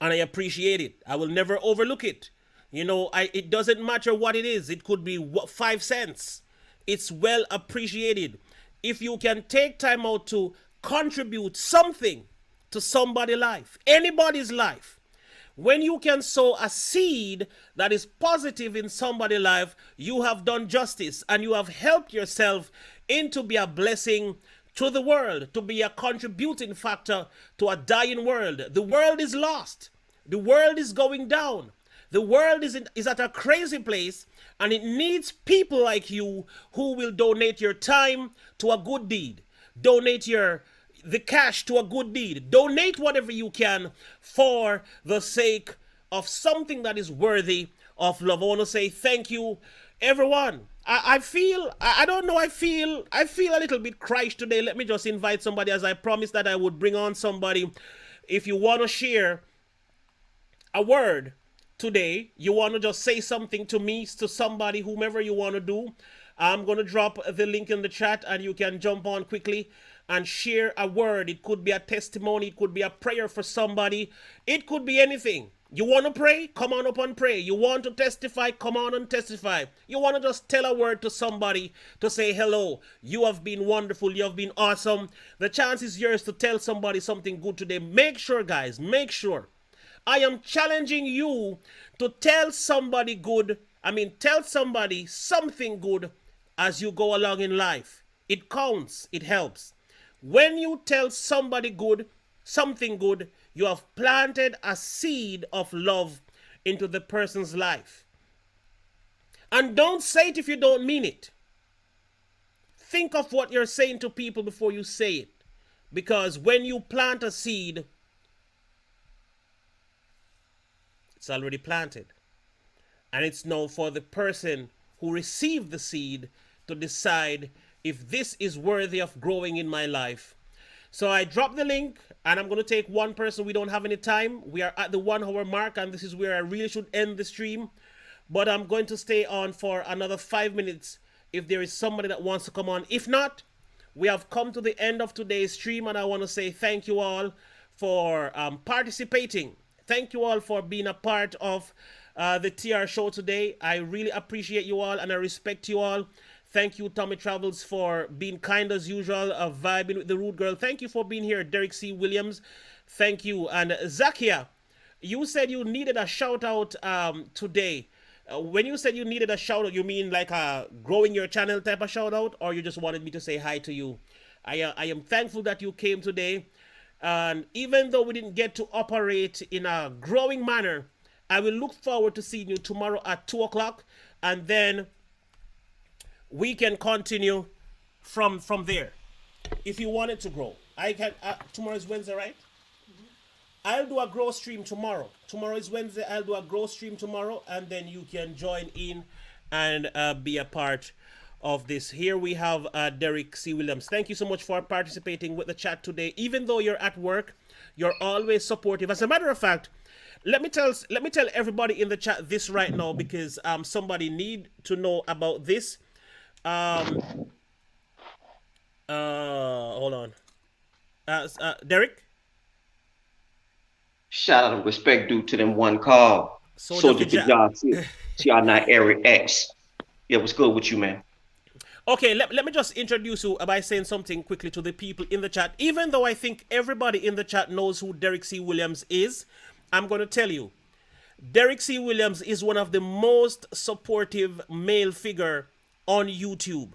And I appreciate it. I will never overlook it. It doesn't matter what it is. It could be 5 cents. It's well appreciated. If you can take time out to contribute something to somebody's life, anybody's life, when you can sow a seed that is positive in somebody's life, you have done justice and you have helped yourself into be a blessing to the world, to be a contributing factor to a dying world. The world is lost. The world is going down. The world is at a crazy place and it needs people like you who will donate your time to a good deed. Donate the cash to a good deed. Donate whatever you can for the sake of something that is worthy of love. I want to say thank you, everyone. I feel a little bit crushed today. Let me just invite somebody, as I promised that I would bring on somebody. If you want to share a word today, you want to just say something to me, to somebody, whomever you want to do, I'm going to drop the link in the chat and you can jump on quickly and share a word. It could be a testimony. It could be a prayer for somebody. It could be anything. You want to pray? Come on up and pray. You want to testify? Come on and testify. You want to just tell a word to somebody to say hello. You have been wonderful. You have been awesome. The chance is yours to tell somebody something good today. Make sure, guys, make sure. I am challenging you to tell somebody tell somebody something good as you go along in life. It counts. It helps. When you tell somebody something good, you have planted a seed of love into the person's life. And don't say it if you don't mean it. Think of what you're saying to people before you say it. Because when you plant a seed, it's already planted. And it's now for the person who received the seed to decide if this is worthy of growing in my life. So I dropped the link and I'm going to take one person. We don't have any time. We are at the 1 hour mark and this is where I really should end the stream. But I'm going to stay on for another 5 minutes if there is somebody that wants to come on. If not, we have come to the end of today's stream and I want to say thank you all for participating. Thank you all for being a part of the TR show today. I really appreciate you all and I respect you all. Thank you, Tommy Travels, for being kind as usual, vibing with the Rude Girl. Thank you for being here, Derek C. Williams. Thank you. And Zakia, you said you needed a shout out today. When you said you needed a shout out, you mean like a growing your channel type of shout out, or you just wanted me to say hi to you? I am thankful that you came today. And even though we didn't get to operate in a growing manner, I will look forward to seeing you tomorrow at 2 o'clock. And then we can continue from there. If you want it to grow, I can. Tomorrow is Wednesday, right? I'll do a grow stream tomorrow. Tomorrow is Wednesday. I'll do a grow stream tomorrow, and then you can join in and be a part of this. Here we have Derek C. Williams. Thank you so much for participating with the chat today. Even though you're at work, you're always supportive. As a matter of fact, let me tell everybody in the chat this right now because somebody need to know about this. Um, Hold on, Derek, Shout out and respect due to them one call. Soldier Soldier for Fija. Job TR not Eric X. Yeah, what's good with you, man? Okay, let me just introduce you by saying something quickly to the people in the chat. Even though I think everybody in the chat knows who Derek C. Williams is, I'm going to tell you. Derek C. Williams is one of the most supportive male figure on YouTube.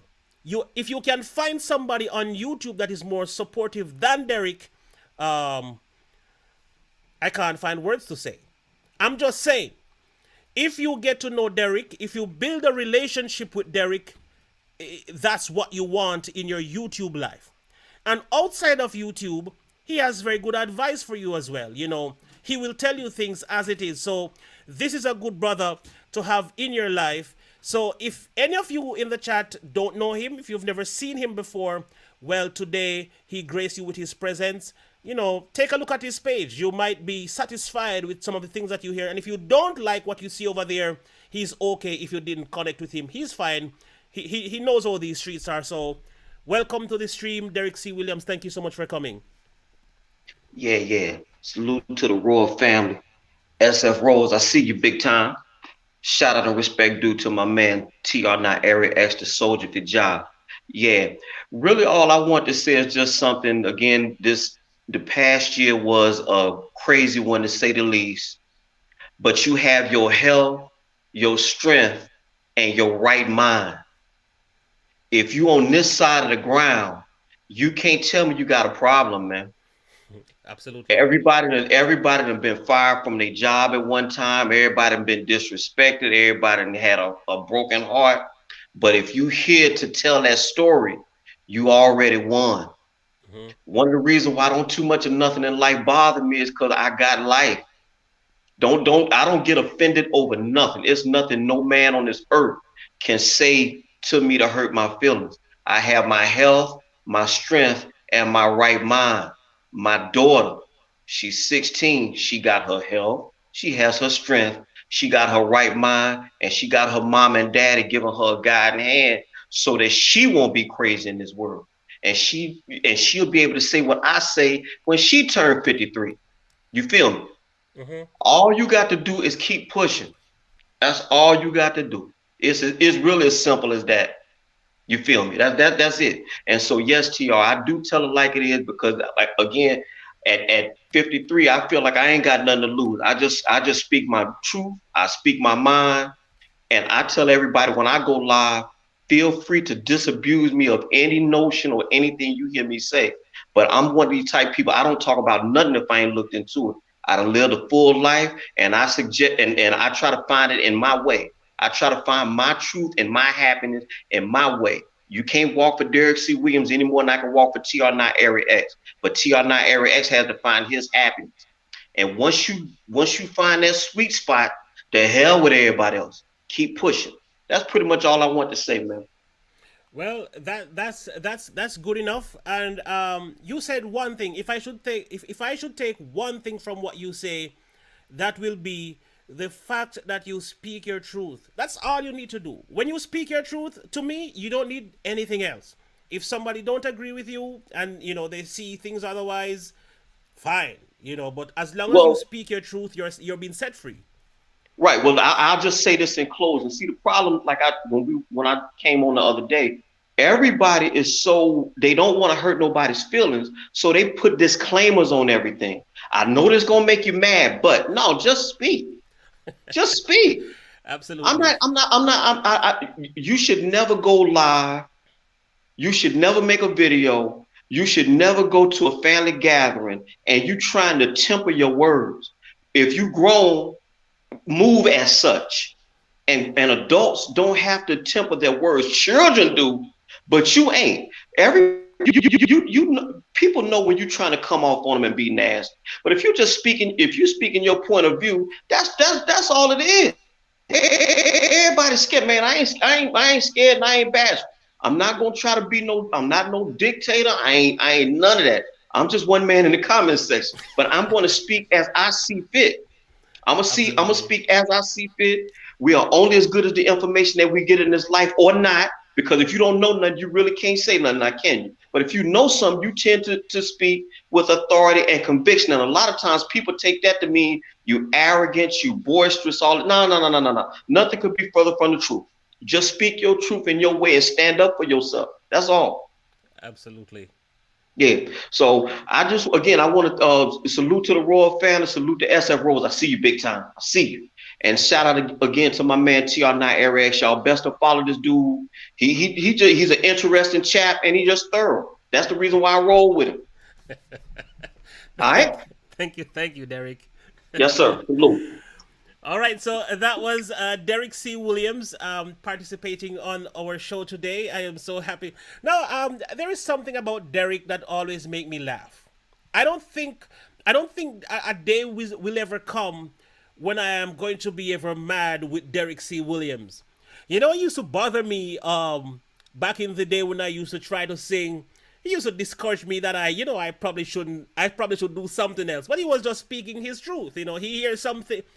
If you can find somebody on YouTube that is more supportive than Derek, um, I can't find words to say. I'm just saying, if you get to know Derek, if you build a relationship with Derek, that's what you want in your YouTube life. And outside of YouTube, he has very good advice for you as well. He will tell you things as it is. So this is a good brother to have in your life. So if any of you in the chat don't know him, if you've never seen him before, well, today he graced you with his presence. Take a look at his page. You might be satisfied with some of the things that you hear. And if you don't like what you see over there, he's okay if you didn't connect with him. He's fine. He knows how these streets are. So welcome to the stream, Derek C. Williams. Thank you so much for coming. Yeah, yeah. Salute to the royal family. SF Rose, I see you big time. Shout out and respect due to my man TR not Eric X, the Soldier for Job. Yeah. Really all I want to say is just something again, the past year was a crazy one to say the least. But you have your health, your strength, and your right mind. If you on this side of the ground, you can't tell me you got a problem, man. Absolutely. Everybody done been fired from their job at one time. Everybody done been disrespected. Everybody done had a broken heart. But if you here to tell that story, you already won. Mm-hmm. One of the reasons why don't too much of nothing in life bother me is because I got life. I don't get offended over nothing. It's nothing no man on this earth can say to me to hurt my feelings. I have my health, my strength, and my right mind. My daughter, she's 16. She got her health. She has her strength. She got her right mind, and she got her mom and daddy giving her a guiding hand so that she won't be crazy in this world. And she'll be able to say what I say when she turned 53. You feel me? Mm-hmm. All you got to do is keep pushing. That's all you got to do. It's really as simple as that. You feel me? That's it. And so yes, TR, I do tell it like it is because like again, at 53, I feel like I ain't got nothing to lose. I just speak my truth. I speak my mind. And I tell everybody when I go live, feel free to disabuse me of any notion or anything you hear me say. But I'm one of these type people. I don't talk about nothing if I ain't looked into it. I done lived a full life, and I suggest and I try to find it in my way. I try to find my truth and my happiness in my way. You can't walk for Derek C. Williams any more than I can walk for TR not Eric X. But TR not Eric X has to find his happiness. And once you find that sweet spot, the hell with everybody else. Keep pushing. That's pretty much all I want to say, man. Well, that's good enough. And you said one thing. If I should take one thing from what you say, that will be the fact that you speak your truth. That's all you need to do. When you speak your truth, to me, you don't need anything else. If somebody don't agree with you and they see things otherwise, fine. But as long as you Well, speak your truth, you're being set free. right. Well, I'll just say this in closing. See, the problem, like when I came on the other day, everybody is they don't want to hurt nobody's feelings, so they put disclaimers on everything. I know this gonna make you mad, but no, just speak. Just speak. I'm Absolutely. not. I'm not. I'm not. You should never go live. You should never make a video. You should never go to a family gathering and you trying to temper your words. If you grown, move as such. And adults don't have to temper their words. Children do, but you ain't. People know when you're trying to come off on them and be nasty. But if you speaking your point of view, that's all it is. Everybody's scared, man. I ain't scared and I ain't bashful. I'm not gonna try to be no. I'm not no dictator. I ain't none of that. I'm just one man in the comment section. But I'm going to speak as I see fit. I'm gonna Absolutely. speak as I see fit. We are only as good as the information that we get in this life or not. Because if you don't know nothing, you really can't say nothing, now can you? But if you know something, you tend to speak with authority and conviction. And a lot of times people take that to mean you arrogant, you boisterous, all no, no, no, no, no, no. Nothing could be further from the truth. Just speak your truth in your way and stand up for yourself. That's all. Absolutely. Yeah. So I just again I want to salute to the Royal family, salute to SF Rose. I see you big time. I see you. And shout out again to my man TR9 Arex. Y'all best to follow this dude. He's an interesting chap and he just thorough. That's the reason why I roll with him. All right. Thank you, Derek. Yes, sir. Salute. All right, so that was Derek C. Williams participating on our show today. I am so happy. Now, there is something about Derek that always make me laugh. I don't think, I don't think a day will ever come when I am going to be ever mad with Derek C. Williams. You know, it used to bother me back in the day when I used to try to sing. He used to discourage me that I probably shouldn't, I probably should do something else. But he was just speaking his truth. He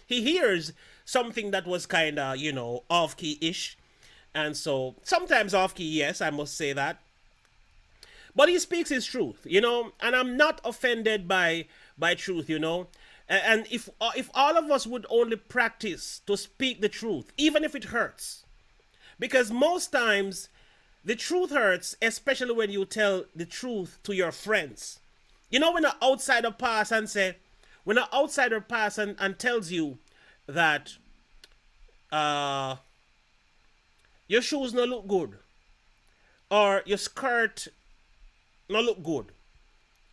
hears something that was kind of, off key ish. And so sometimes off key, yes, I must say that. But he speaks his truth, and I'm not offended by truth, And if all of us would only practice to speak the truth, even if it hurts, because most times the truth hurts, especially when you tell the truth to your friends. When an outsider pass and say, when an outsider pass and tells you that uh, your shoes no look good or your skirt no look good,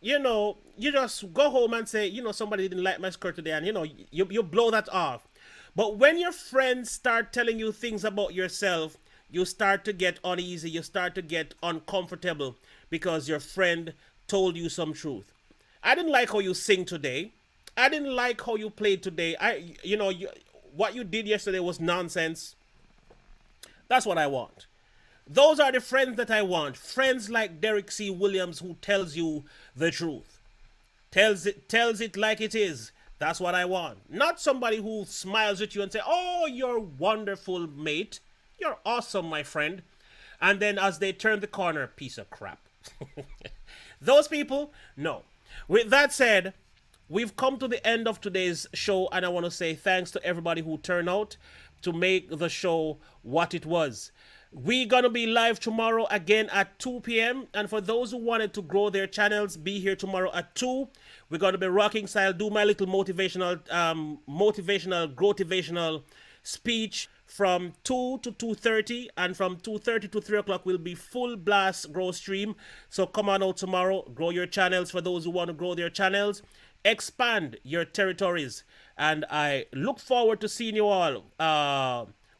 you just go home and say, somebody didn't like my skirt today, and you blow that off. But when your friends start telling you things about yourself, you start to get uneasy, you start to get uncomfortable because your friend told you some truth. I didn't like how you sing today. I didn't like how you played today. What you did yesterday was nonsense. That's what I want. Those are the friends that I want. Friends like Derek C. Williams who tells you the truth. Tells it like it is. That's what I want. Not somebody who smiles at you and say, "Oh, you're wonderful, mate. You're awesome, my friend." And then as they turn the corner, piece of crap. Those people, no. With that said, we've come to the end of today's show, and I want to say thanks to everybody who turned out to make the show what it was. We're going to be live tomorrow again at 2 p.m. And for those who wanted to grow their channels, be here tomorrow at 2. We're going to be rocking style, do my little growtivational speech from 2 to 2:30, and from 2:30 to 3 o'clock will be full blast grow stream. So come on out tomorrow, grow your channels for those who want to grow their channels, expand your territories, and I look forward to seeing you all.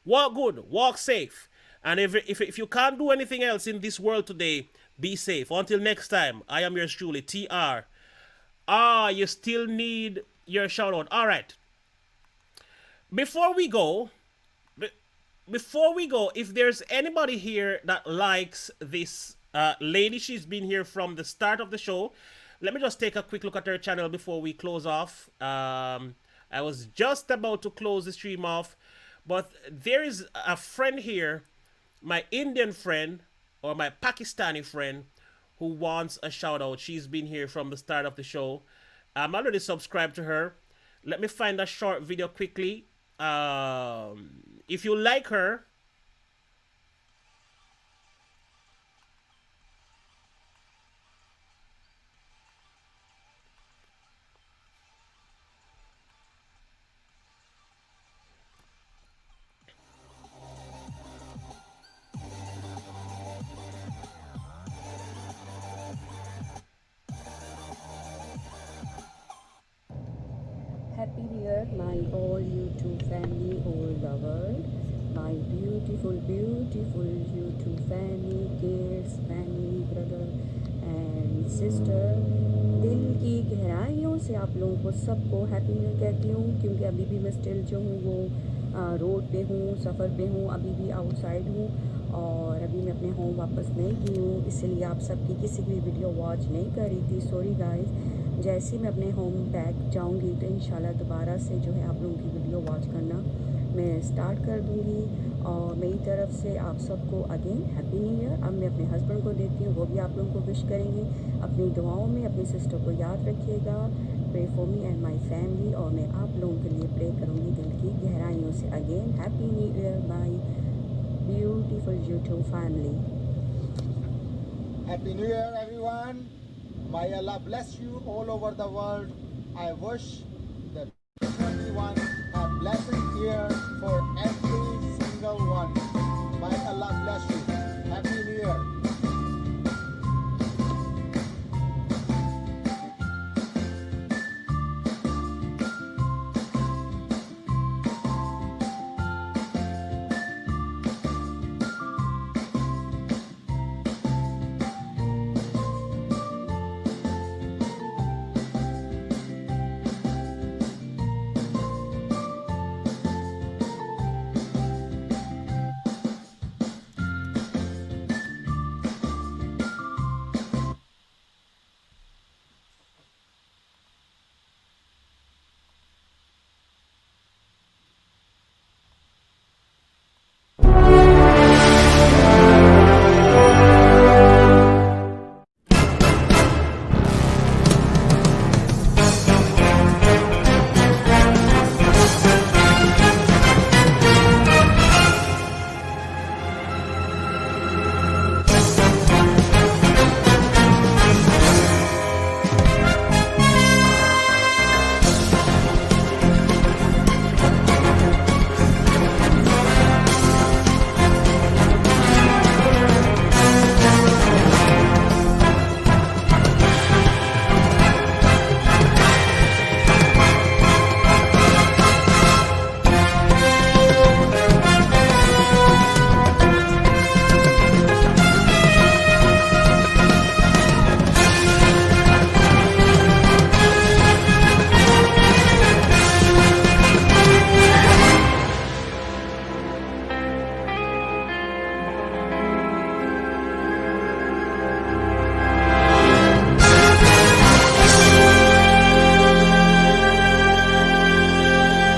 Walk good, walk safe, and if you can't do anything else in this world today, be safe. Until next time, I am yours truly, TR. You still need your shout out. All right. Before we go, if there's anybody here that likes this lady, she's been here from the start of the show. Let me just take a quick look at her channel before we close off. I was just about to close the stream off, but there is a friend here, my Indian friend or my Pakistani friend, who wants a shout out. She's been here from the start of the show. I'm already subscribed to her. Let me find a short video quickly. If you like her, Happy New Year, my all YouTube family all the world. My beautiful, beautiful YouTube family, kids, family, brother and sister. दिल की गहराइयों से आप लोगों को सबको happy new year कहती हूँ, क्योंकि अभी भी मैं स्टिल जो हूँ वो रोड पे हूँ, सफ़र पे हूँ, अभी भी आउटसाइड हूँ और अभी मैं अपने होम वापस नहीं गई हूँ, इसलिए आप सबकी किसी की भी वीडियो वॉच नहीं कर रही थी, सॉरी गाइस। जैसे ही मैं अपने होम बैक जाऊँगी तो इंशाल्लाह दोबारा से जो है आप लोगों की वीडियो वॉच करना मैं स्टार्ट कर दूँगी। और मेरी तरफ से आप सबको अगेन हैप्पी न्यू ईयर। अब मैं अपने हस्बैंड को देती हूँ, वो भी आप लोगों को विश करेंगे। अपनी दुआओं में अपनी सिस्टर को याद रखिएगा, pray for me and my family. और मैं आप लोगों के लिए प्रे करूँगी दिल की गहराइयों से। Again happy new year my beautiful YouTube family. Happy New Year, everyone. May Allah bless you all over the world. I wish that everyone have blessings